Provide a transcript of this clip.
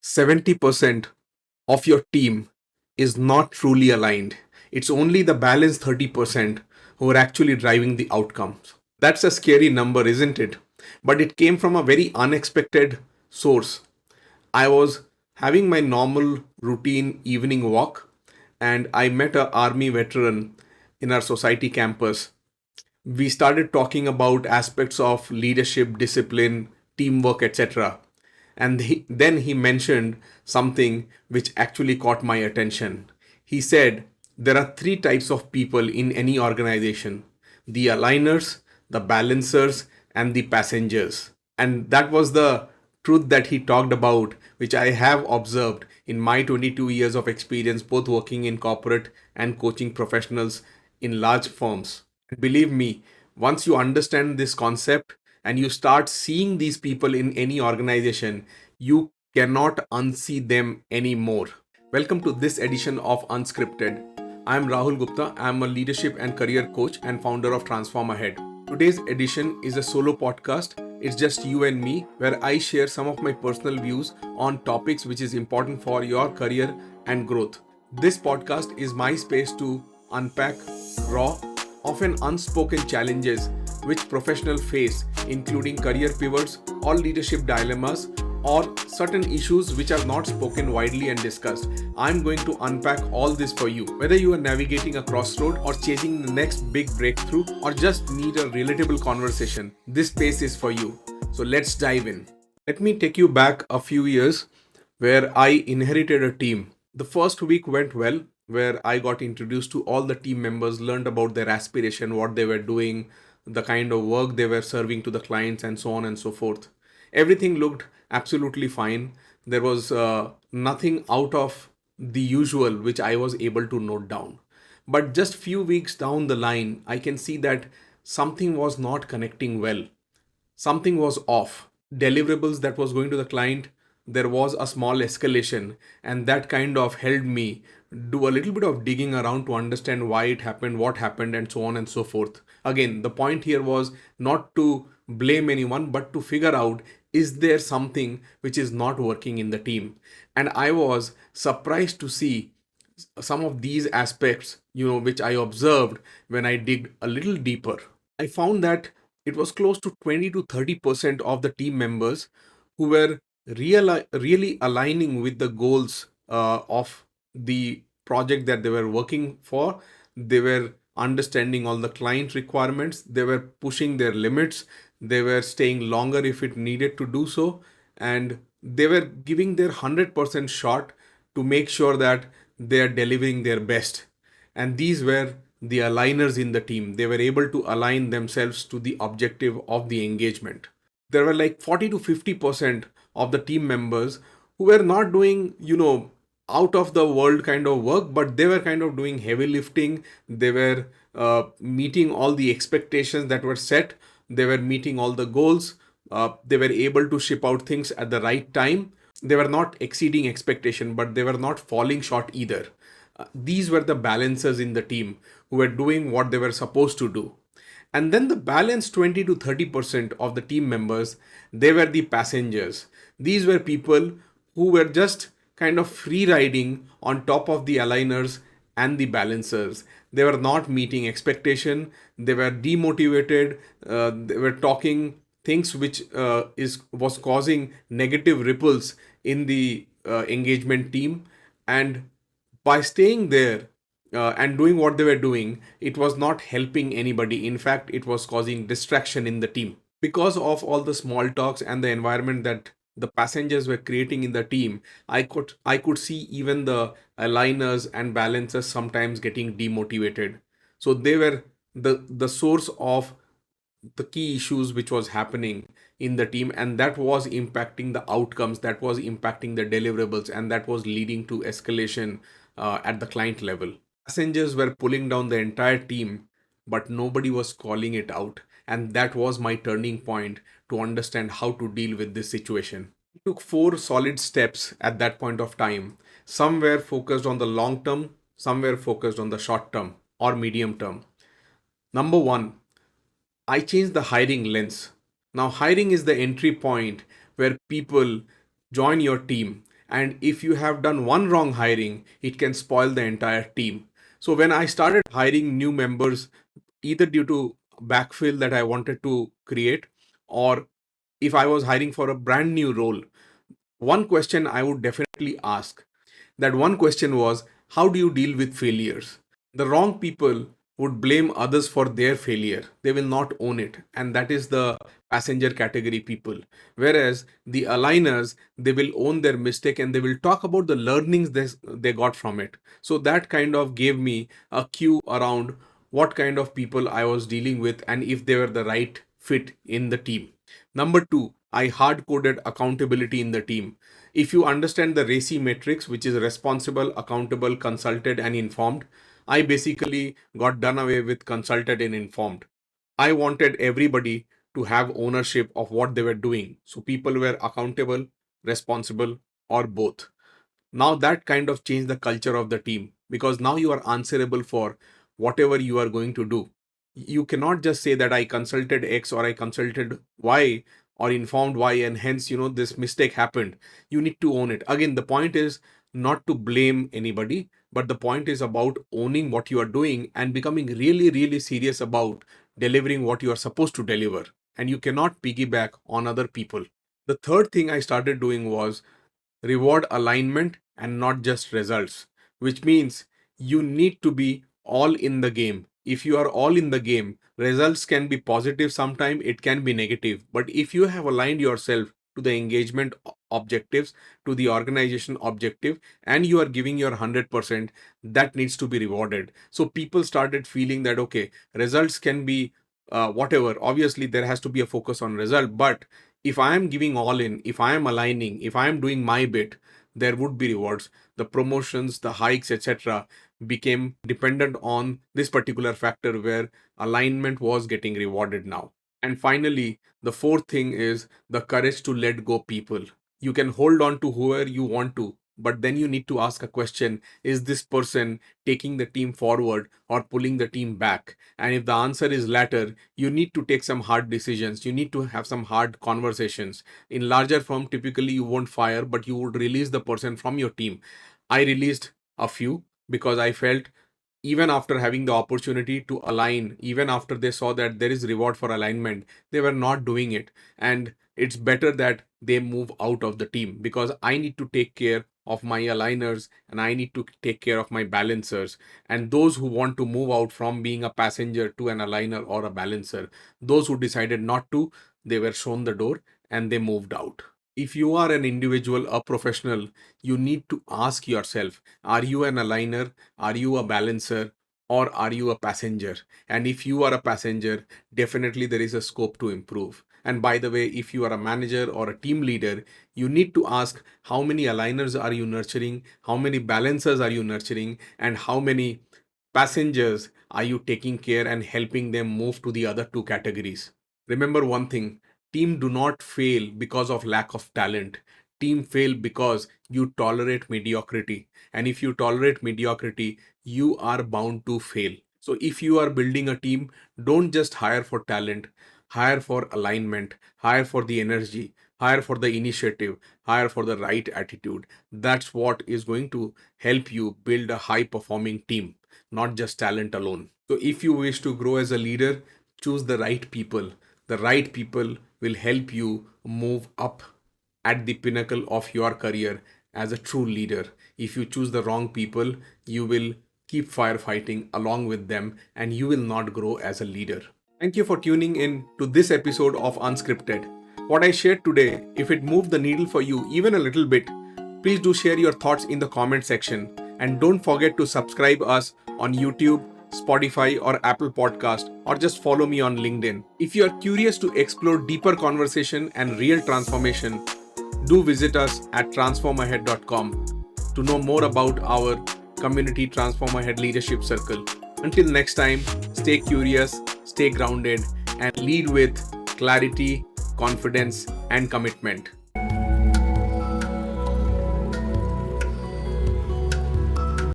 70% of your team is not truly aligned. It's only the balance 30% who are actually driving the outcomes. That's a scary number, isn't it? But it came from a very unexpected source. I was having my normal routine evening walk and I met a army veteran in our society campus. We started talking about aspects of leadership, discipline, teamwork, etc. And then he mentioned something which actually caught my attention. He said there are three types of people in any organization: the aligners, the balancers, and the passengers. And that was the truth that he talked about, which I have observed in my 22 years of experience, both working in corporate and coaching professionals in large firms. Believe me, once you understand this concept and you start seeing these people in any organization, you cannot unsee them anymore. Welcome to this edition of Unscripted. I am Rahul Gupta. I am a leadership and career coach and founder of Transform Ahead. Today's edition is a solo podcast. It's just you and me, where I share some of my personal views on topics which is important for your career and growth. This podcast is my space to unpack raw, often unspoken challenges which professionals face, including career pivots or leadership dilemmas or certain issues which are not spoken widely and discussed. I'm going to unpack all this for you. Whether you are navigating a crossroad or chasing the next big breakthrough or just need a relatable conversation, this space is for you. So let's dive in. Let me take you back a few years where I inherited a team. The first week went well, where I got introduced to all the team members, learned about their aspiration, what they were doing, the kind of work they were serving to the clients, and so on and so forth. Everything looked absolutely fine. There was nothing out of the usual which I was able to note down. But just few weeks down the line, I can see that something was not connecting well. Something was off. Deliverables that was going to the client, there was a small escalation, and that kind of helped me do a little bit of digging around to understand why it happened, what happened, and so on and so forth. Again, the point here was not to blame anyone, but to figure out, is there something which is not working in the team? And I was surprised to see some of these aspects, which I observed when I digged a little deeper. I found that it was close to 20 to 30% of the team members who were really aligning with the goals of the project that they were working for. They were understanding all the client requirements, they were pushing their limits, they were staying longer if it needed to do so, and they were giving their 100% shot to make sure that they are delivering their best. And these were the aligners in the team. They were able to align themselves to the objective of the engagement. There were like 40 to 50% of the team members who were not doing, out of the world kind of work, but they were kind of doing heavy lifting. They were meeting all the expectations that were set. They were meeting all the goals. They were able to ship out things at the right time. They were not exceeding expectation, but they were not falling short either. These were the balancers in the team who were doing what they were supposed to do. And then the balance 20 to 30% of the team members, they were the passengers. These were people who were just kind of free riding on top of the aligners and the balancers. They were not meeting expectation. They were demotivated. They were talking things which was causing negative ripples in the engagement team. And by staying there and doing what they were doing, it was not helping anybody. In fact, it was causing distraction in the team. Because of all the small talks and the environment that the passengers were creating in the team, I could see even the aligners and balancers sometimes getting demotivated. So they were the source of the key issues which was happening in the team, and that was impacting the outcomes, that was impacting the deliverables, and that was leading to escalation at the client level. Passengers were pulling down the entire team, but nobody was calling it out, and that was my turning point to understand how to deal with this situation. I took four solid steps at that point of time. Some were focused on the long term, some were focused on the short term or medium term. Number one, I changed the hiring lens. Now, hiring is the entry point where people join your team. And if you have done one wrong hiring, it can spoil the entire team. So when I started hiring new members, either due to backfill that I wanted to create, or if I was hiring for a brand new role, one question I would definitely ask. That one question was, how do you deal with failures? The wrong people would blame others for their failure. They will not own it. And that is the passenger category people. Whereas the aligners, they will own their mistake and they will talk about the learnings they got from it. So that kind of gave me a cue around what kind of people I was dealing with and if they were the right fit in the team. Number two, I hard coded accountability in the team. If you understand the RACI matrix, which is responsible, accountable, consulted, and informed, I basically got done away with consulted and informed. I wanted everybody to have ownership of what they were doing. So people were accountable, responsible, or both. Now that kind of changed the culture of the team because now you are answerable for whatever you are going to do. You cannot just say that I consulted X or I consulted Y or informed Y and hence, this mistake happened. You need to own it. Again, the point is not to blame anybody, but the point is about owning what you are doing and becoming really, really serious about delivering what you are supposed to deliver. And you cannot piggyback on other people. The third thing I started doing was reward alignment and not just results, which means you need to be all in the game. If you are all in the game, results can be positive, sometimes it can be negative. But if you have aligned yourself to the engagement objectives, to the organization objective, and you are giving your 100%, that needs to be rewarded. So people started feeling that, okay, results can be whatever. Obviously, there has to be a focus on result, but if I am giving all in, if I am aligning, if I am doing my bit, there would be rewards. The promotions, the hikes, etc., became dependent on this particular factor where alignment was getting rewarded now. And finally, the fourth thing is the courage to let go people. You can hold on to whoever you want to, but then you need to ask a question, is this person taking the team forward or pulling the team back? And if the answer is latter, you need to take some hard decisions. You need to have some hard conversations. In larger firm, typically you won't fire, but you would release the person from your team. I released a few because I felt even after having the opportunity to align, even after they saw that there is reward for alignment, they were not doing it. And it's better that they move out of the team because I need to take care of my aligners and I need to take care of my balancers. And those who want to move out from being a passenger to an aligner or a balancer, those who decided not to, they were shown the door and they moved out. If you are an individual, a professional, you need to ask yourself, are you an aligner? Are you a balancer? Or are you a passenger? And if you are a passenger, definitely there is a scope to improve. And by the way, if you are a manager or a team leader, you need to ask how many aligners are you nurturing? How many balancers are you nurturing? And how many passengers are you taking care and helping them move to the other two categories? Remember one thing, team do not fail because of lack of talent. Team fail because you tolerate mediocrity. And if you tolerate mediocrity, you are bound to fail. So if you are building a team, don't just hire for talent, hire for alignment, hire for the energy, hire for the initiative, hire for the right attitude. That's what is going to help you build a high performing team, not just talent alone. So if you wish to grow as a leader, choose the right people. The right people will help you move up at the pinnacle of your career as a true leader. If you choose the wrong people, you will keep firefighting along with them and you will not grow as a leader. Thank you for tuning in to this episode of Unscripted. What I shared today, if it moved the needle for you even a little bit, please do share your thoughts in the comment section and don't forget to subscribe us on YouTube, Spotify or Apple Podcast, or just follow me on LinkedIn. If you are curious to explore deeper conversation and real transformation, do visit us at transformahead.com to know more about our community Transform Ahead Leadership Circle. Until next time, stay curious, stay grounded, and lead with clarity, confidence, and commitment.